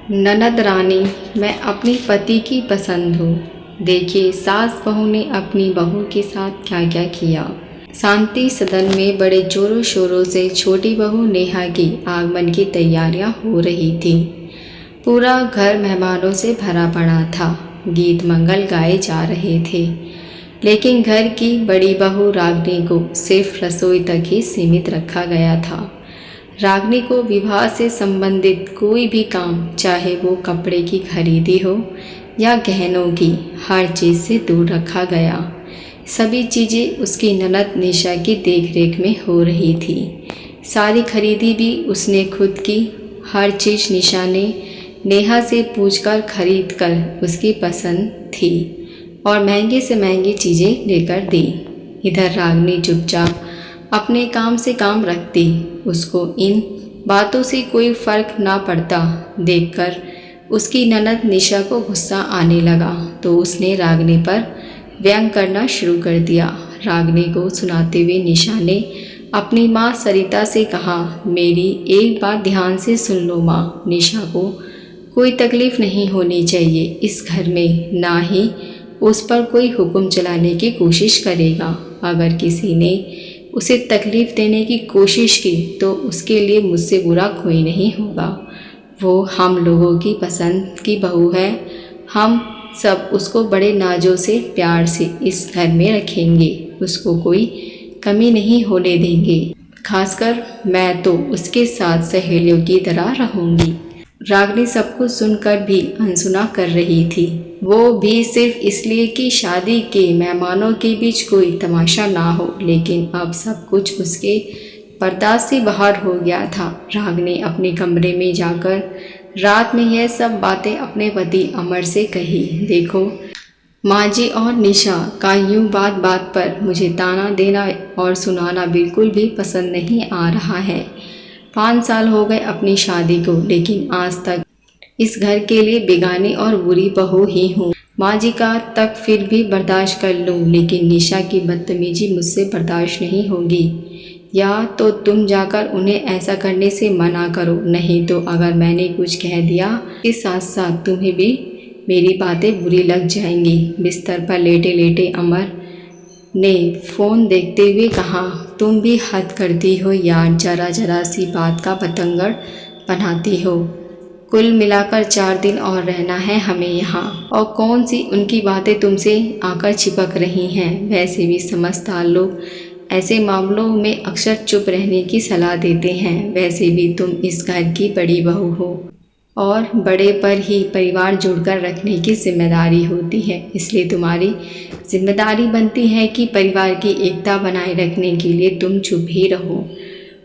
ननद रानी, मैं अपनी पति की पसंद हूँ। देखिए सास बहू ने अपनी बहू के साथ क्या क्या किया। शांति सदन में बड़े जोरों शोरों से छोटी बहू नेहा की आगमन की तैयारियां हो रही थी। पूरा घर मेहमानों से भरा पड़ा था। गीत मंगल गाए जा रहे थे, लेकिन घर की बड़ी बहू रागनी को सिर्फ रसोई तक ही सीमित रखा गया था। रागनी को विवाह से संबंधित कोई भी काम, चाहे वो कपड़े की खरीदी हो या गहनों की, हर चीज़ से दूर रखा गया। सभी चीज़ें उसकी ननद निशा की देखरेख में हो रही थी। सारी खरीदी भी उसने खुद की। हर चीज़ निशा ने नेहा से पूछकर खरीद कर उसकी पसंद थी और महंगे से महंगी चीज़ें लेकर दी। इधर रागनी चुपचाप अपने काम से काम रखती। उसको इन बातों से कोई फर्क ना पड़ता। देखकर उसकी ननद निशा को गुस्सा आने लगा तो उसने रागनी पर व्यंग करना शुरू कर दिया। रागनी को सुनाते हुए निशा ने अपनी माँ सरिता से कहा, मेरी एक बात ध्यान से सुन लो माँ, निशा को कोई तकलीफ़ नहीं होनी चाहिए इस घर में, ना ही उस पर कोई हुक्म चलाने की कोशिश करेगा। अगर किसी ने उसे तकलीफ़ देने की कोशिश की तो उसके लिए मुझसे बुरा कोई नहीं होगा। वो हम लोगों की पसंद की बहू है। हम सब उसको बड़े नाजों से प्यार से इस घर में रखेंगे। उसको कोई कमी नहीं होने देंगे। खासकर मैं तो उसके साथ सहेलियों की तरह रहूँगी। रागनी सब कुछ सुनकर भी अनसुना कर रही थी। वो भी सिर्फ इसलिए कि शादी के मेहमानों के बीच कोई तमाशा ना हो, लेकिन अब सब कुछ उसके बर्दाश्त से बाहर हो गया था। रागनी अपने कमरे में जाकर रात में यह सब बातें अपने पति अमर से कही। देखो माँ जी और निशा का यूँ बात बात पर मुझे ताना देना और सुनाना बिल्कुल भी पसंद नहीं आ रहा है। 5 साल हो गए अपनी शादी को, लेकिन आज तक इस घर के लिए बेगानी और बुरी बहू ही हूँ। माँ जी का तक फिर भी बर्दाश्त कर लूँ, लेकिन निशा की बदतमीजी मुझसे बर्दाश्त नहीं होगी। या तो तुम जाकर उन्हें ऐसा करने से मना करो, नहीं तो अगर मैंने कुछ कह दिया के साथ साथ तुम्हें भी मेरी बातें बुरी लग जाएंगी। बिस्तर पर लेटे लेटे अमर ने फ़ोन देखते हुए कहा, तुम भी हद करती हो यार, जरा जरा सी बात का बतंगड़ बनाती हो। कुल मिलाकर 4 दिन और रहना है हमें यहाँ, और कौन सी उनकी बातें तुमसे आकर चिपक रही हैं। वैसे भी समझदार लोग ऐसे मामलों में अक्सर चुप रहने की सलाह देते हैं। वैसे भी तुम इस घर की बड़ी बहू हो और बड़े पर ही परिवार जोड़कर रखने की जिम्मेदारी होती है, इसलिए तुम्हारी जिम्मेदारी बनती है कि परिवार की एकता बनाए रखने के लिए तुम चुप ही रहो।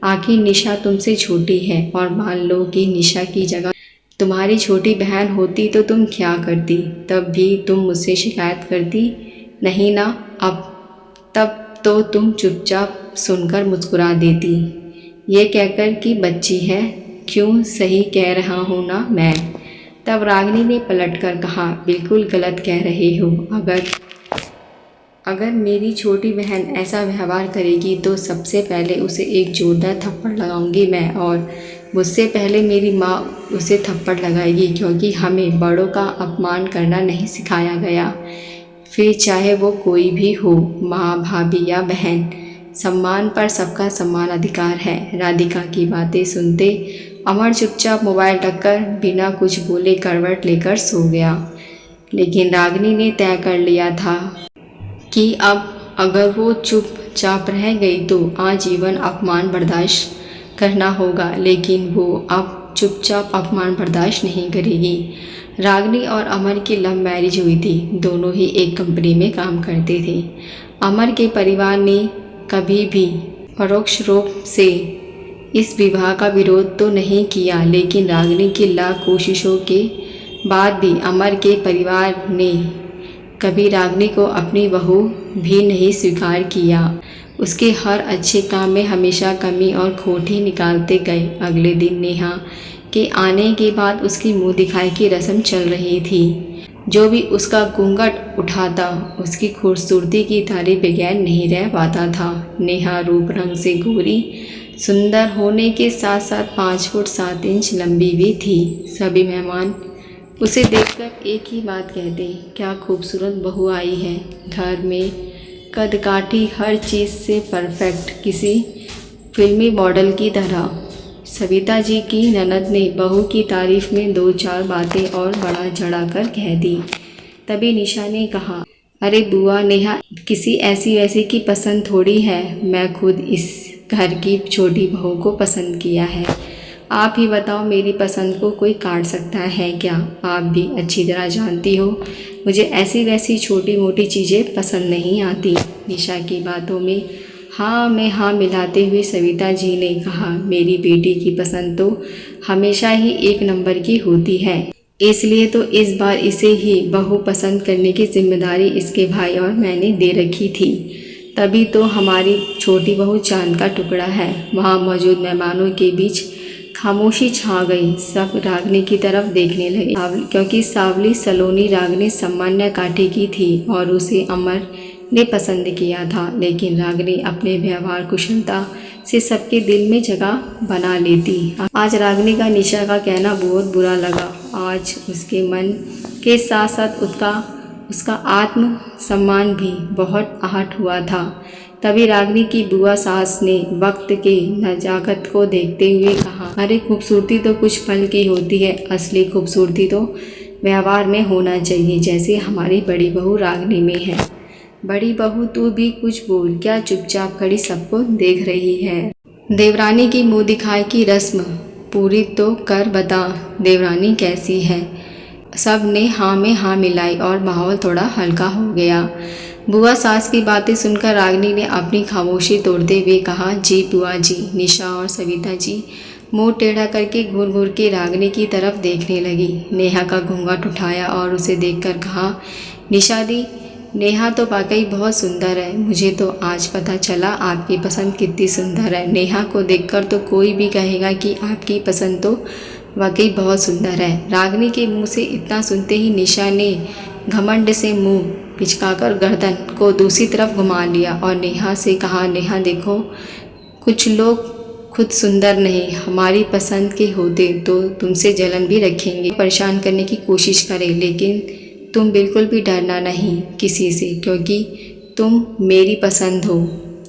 आखिर निशा तुमसे छोटी है, और मान लो कि निशा की जगह तुम्हारी छोटी बहन होती तो तुम क्या करती? तब भी तुम मुझसे शिकायत करती नहीं ना? तब तो तुम चुपचाप सुनकर मुस्कुरा देती, ये कहकर कि बच्ची है। क्यों, सही कह रहा हूँ ना मैं? तब रागनी ने पलटकर कहा, बिल्कुल गलत कह रहे हो। अगर मेरी छोटी बहन ऐसा व्यवहार करेगी तो सबसे पहले उसे एक जोरदार थप्पड़ लगाऊंगी मैं, और मुझसे पहले मेरी माँ उसे थप्पड़ लगाएगी, क्योंकि हमें बड़ों का अपमान करना नहीं सिखाया गया। फिर चाहे वो कोई भी हो, माँ, भाभी या बहन, सम्मान पर सबका समान अधिकार है। राधिका की बातें सुनते अमर चुपचाप मोबाइल रखकर बिना कुछ बोले करवट लेकर सो गया। लेकिन रागनी ने तय कर लिया था कि अब अगर वो चुपचाप रह गई तो आजीवन अपमान बर्दाश्त करना होगा, लेकिन वो अब चुपचाप अपमान बर्दाश्त नहीं करेगी। रागनी और अमर की लव मैरिज हुई थी। दोनों ही एक कंपनी में काम करते थे। अमर के परिवार ने कभी भी परोक्ष रूप से इस विवाह का विरोध तो नहीं किया, लेकिन रागनी की लाख कोशिशों के बाद भी अमर के परिवार ने कभी रागनी को अपनी बहू भी नहीं स्वीकार किया। उसके हर अच्छे काम में हमेशा कमी और खोट ही निकालते गए। अगले दिन नेहा के आने के बाद उसकी मुंह दिखाई की रस्म चल रही थी। जो भी उसका घूंघट उठाता उसकी खूबसूरती की तारीफ बगैर नहीं रह पाता था। नेहा रूप रंग से गोरी, सुंदर होने के साथ साथ 5 फुट 7 इंच लंबी भी थी। सभी मेहमान उसे देखकर एक ही बात कहते, क्या खूबसूरत बहू आई है। घर में कदकाठी, हर चीज़ से परफेक्ट, किसी फिल्मी मॉडल की तरह। सविता जी की ननद ने बहू की तारीफ में 2-4 बातें और बढ़ा चढ़ा कर कह दी। तभी निशा ने कहा, अरे बुआ, नेहा किसी ऐसी वैसी की पसंद थोड़ी है, मैं खुद इस घर की छोटी बहू को पसंद किया है। आप ही बताओ, मेरी पसंद को कोई काट सकता है क्या। आप भी अच्छी तरह जानती हो मुझे ऐसी वैसी छोटी मोटी चीज़ें पसंद नहीं आती। निशा की बातों में हाँ में हाँ मिलाते हुए सविता जी ने कहा, मेरी बेटी की पसंद तो हमेशा ही 1 नंबर की होती है, इसलिए तो इस बार इसे ही बहू पसंद करने की जिम्मेदारी इसके भाई और मैंने दे रखी थी। तभी तो हमारी छोटी बहू चांद का टुकड़ा है। वहाँ मौजूद मेहमानों के बीच खामोशी छा गई। सब रागनी की तरफ देखने लगे, क्योंकि सावली सलोनी रागनी सामान्य काठी की थी और उसे अमर ने पसंद किया था। लेकिन रागनी अपने व्यवहार कुशलता से सबके दिल में जगह बना लेती। आज रागनी का निशा का कहना बहुत बुरा लगा। आज उसके मन के साथ साथ उसका आत्म सम्मान भी बहुत आहट हुआ था। तभी रागनी की बुआ सास ने वक्त के नजाकत को देखते हुए कहा, अरे खूबसूरती तो कुछ पल की होती है, असली खूबसूरती तो व्यवहार में होना चाहिए, जैसे हमारी बड़ी बहू रागनी में है। बड़ी बहू तू भी कुछ बोल, क्या चुपचाप खड़ी सबको देख रही है। देवरानी की मुँह दिखाई की रस्म पूरी तो कर बता, देवरानी कैसी है। सब ने हाँ में हाँ मिलाई और माहौल थोड़ा हल्का हो गया। बुआ सास की बातें सुनकर रागनी ने अपनी खामोशी तोड़ते हुए कहा, जी बुआ जी। निशा और सविता जी मुंह टेढ़ा करके घूर घूर के रागनी की तरफ देखने लगी। नेहा का घूंघट उठाया और उसे देखकर कहा, निशा दी, नेहा तो वाकई बहुत सुंदर है। मुझे तो आज पता चला आपकी पसंद कितनी सुंदर है। नेहा को देखकर तो कोई भी कहेगा कि आपकी पसंद तो वाकई बहुत सुंदर है। रागनी के मुंह से इतना सुनते ही निशा ने घमंड से मुंह पिचकाकर गर्दन को दूसरी तरफ घुमा लिया और नेहा से कहा, नेहा देखो, कुछ लोग खुद सुंदर नहीं, हमारी पसंद के होते तो तुमसे जलन भी रखेंगे, परेशान करने की कोशिश करें, लेकिन तुम बिल्कुल भी डरना नहीं किसी से, क्योंकि तुम मेरी पसंद हो।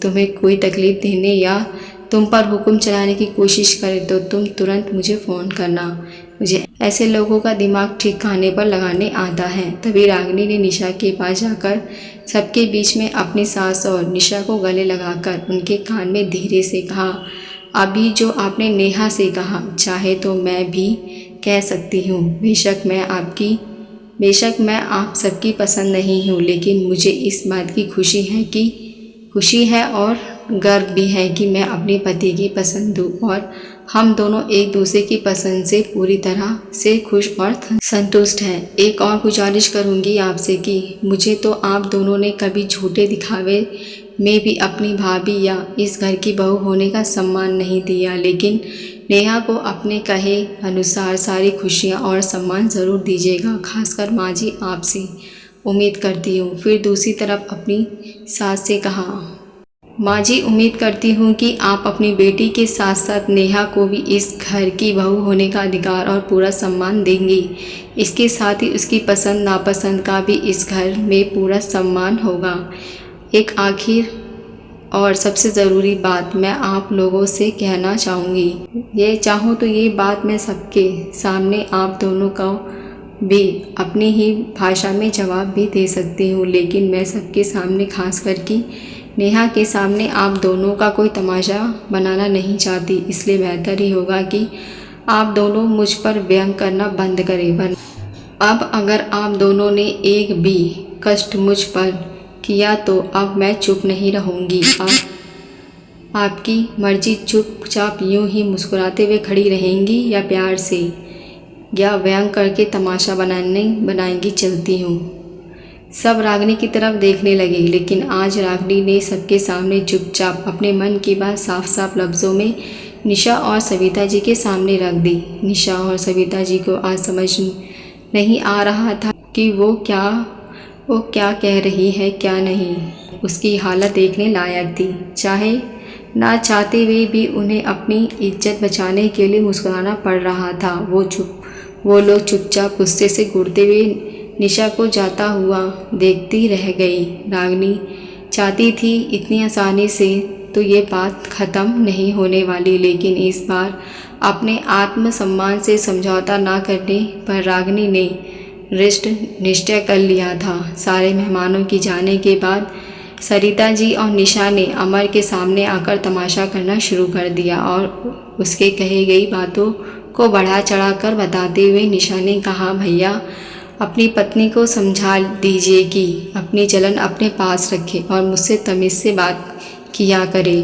तुम्हें कोई तकलीफ़ देने या तुम पर हुक्म चलाने की कोशिश करे तो तुम तुरंत मुझे फ़ोन करना। मुझे ऐसे लोगों का दिमाग ठिकाने पर लगाने आता है। तभी रागनी ने निशा के पास जाकर सबके बीच में अपनी सास और निशा को गले लगाकर उनके कान में धीरे से कहा, अभी जो आपने नेहा से कहा, चाहे तो मैं भी कह सकती हूँ। बेशक मैं आप सबकी पसंद नहीं हूँ, लेकिन मुझे इस बात की खुशी है और गर्व भी है कि मैं अपने पति की पसंद हूँ और हम दोनों एक दूसरे की पसंद से पूरी तरह से खुश और संतुष्ट हैं। एक और गुजारिश करूँगी आपसे कि मुझे तो आप दोनों ने कभी झूठे दिखावे में भी अपनी भाभी या इस घर की बहू होने का सम्मान नहीं दिया, लेकिन नेहा को अपने कहे अनुसार सारी खुशियाँ और सम्मान ज़रूर दीजिएगा। खासकर माँ जी आपसे उम्मीद करती हूँ। फिर दूसरी तरफ अपनी सास से कहा, माँ जी उम्मीद करती हूँ कि आप अपनी बेटी के साथ साथ नेहा को भी इस घर की बहू होने का अधिकार और पूरा सम्मान देंगी। इसके साथ ही उसकी पसंद नापसंद का भी इस घर में पूरा सम्मान होगा। एक आखिर और सबसे ज़रूरी बात मैं आप लोगों से कहना चाहूँगी, ये बात मैं सबके सामने आप दोनों का भी अपनी ही भाषा में जवाब भी दे सकती हूँ, लेकिन मैं सबके सामने खास करके नेहा के सामने आप दोनों का कोई तमाशा बनाना नहीं चाहती। इसलिए बेहतर ही होगा कि आप दोनों मुझ पर व्यंग करना बंद करें। अब अगर आप दोनों ने एक भी कष्ट मुझ पर किया तो अब मैं चुप नहीं रहूँगी। आपकी मर्जी, चुपचाप यूं ही मुस्कुराते हुए खड़ी रहेंगी या प्यार से या व्यंग करके तमाशा बनाएंगी चलती हूँ। सब रागनी की तरफ देखने लगे, लेकिन आज रागनी ने सबके सामने चुपचाप अपने मन की बात साफ साफ लफ्ज़ों में निशा और सविता जी के सामने रख दी। निशा और सविता जी को आज समझ नहीं आ रहा था कि वो क्या कह रही है क्या नहीं। उसकी हालत देखने लायक थी। चाहे ना चाहते हुए भी उन्हें अपनी इज्जत बचाने के लिए मुस्कुराना पड़ रहा था। वो लोग चुपचाप गुस्से से घूरते हुए निशा को जाता हुआ देखती रह गई। रागिनी चाहती थी इतनी आसानी से तो ये बात ख़त्म नहीं होने वाली, लेकिन इस बार अपने आत्मसम्मान से समझौता ना करने पर रागिनी ने दृढ़ निश्चय कर लिया था। सारे मेहमानों की जाने के बाद सरिता जी और निशा ने अमर के सामने आकर तमाशा करना शुरू कर दिया और उसके कही गई बातों को बढ़ा चढ़ाकर बताते हुए निशा ने कहा, भैया अपनी पत्नी को समझा दीजिए कि अपनी जलन अपने पास रखे और मुझसे तमीज़ से बात किया करे।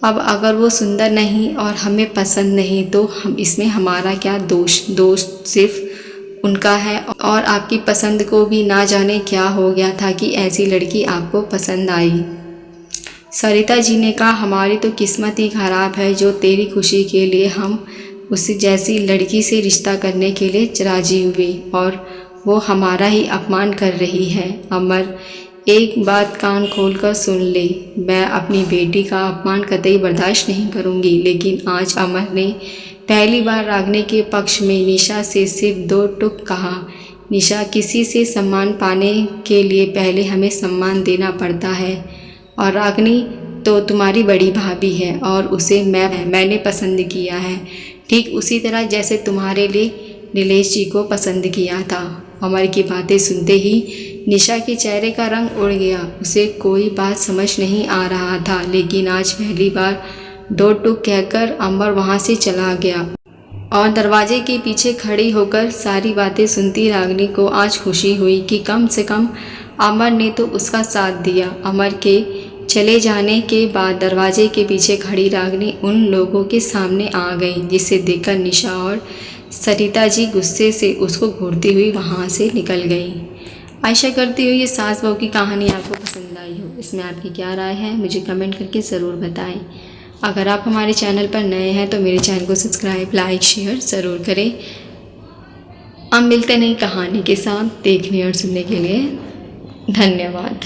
अब अगर वो सुंदर नहीं और हमें पसंद नहीं तो हम इसमें हमारा क्या दोष सिर्फ उनका है। और आपकी पसंद को भी ना जाने क्या हो गया था कि ऐसी लड़की आपको पसंद आई। सरिता जी ने कहा, हमारी तो किस्मत ही ख़राब है जो तेरी खुशी के लिए हम उसी जैसी लड़की से रिश्ता करने के लिए राजी हुए और वो हमारा ही अपमान कर रही है। अमर एक बात कान खोलकर सुन ले, मैं अपनी बेटी का अपमान कतई बर्दाश्त नहीं करूँगी। लेकिन आज अमर ने पहली बार रागिनी के पक्ष में निशा से सिर्फ 2 टुक कहा। निशा, किसी से सम्मान पाने के लिए पहले हमें सम्मान देना पड़ता है और रागिनी तो तुम्हारी बड़ी भाभी है और उसे मैंने पसंद किया है, ठीक उसी तरह जैसे तुम्हारे लिए नीलेश जी को पसंद किया था। अमर की बातें सुनते ही निशा के चेहरे का रंग उड़ गया। उसे कोई बात समझ नहीं आ रहा था, लेकिन आज पहली बार 2 टुक कहकर अमर वहाँ से चला गया और दरवाजे के पीछे खड़ी होकर सारी बातें सुनती रागिनी को आज खुशी हुई कि कम से कम अमर ने तो उसका साथ दिया। अमर के चले जाने के बाद दरवाजे के पीछे खड़ी रागिनी उन लोगों के सामने आ गई, जिसे देखकर निशा और सरिता जी गुस्से से उसको घूरती हुई वहाँ से निकल गई। आशा करती हूँ ये सास बहू की कहानी आपको पसंद आई हो। इसमें आपकी क्या राय है मुझे कमेंट करके ज़रूर बताएं। अगर आप हमारे चैनल पर नए हैं तो मेरे चैनल को सब्सक्राइब, लाइक, शेयर ज़रूर करें। अब मिलते नई कहानी के साथ। देखने और सुनने के लिए धन्यवाद।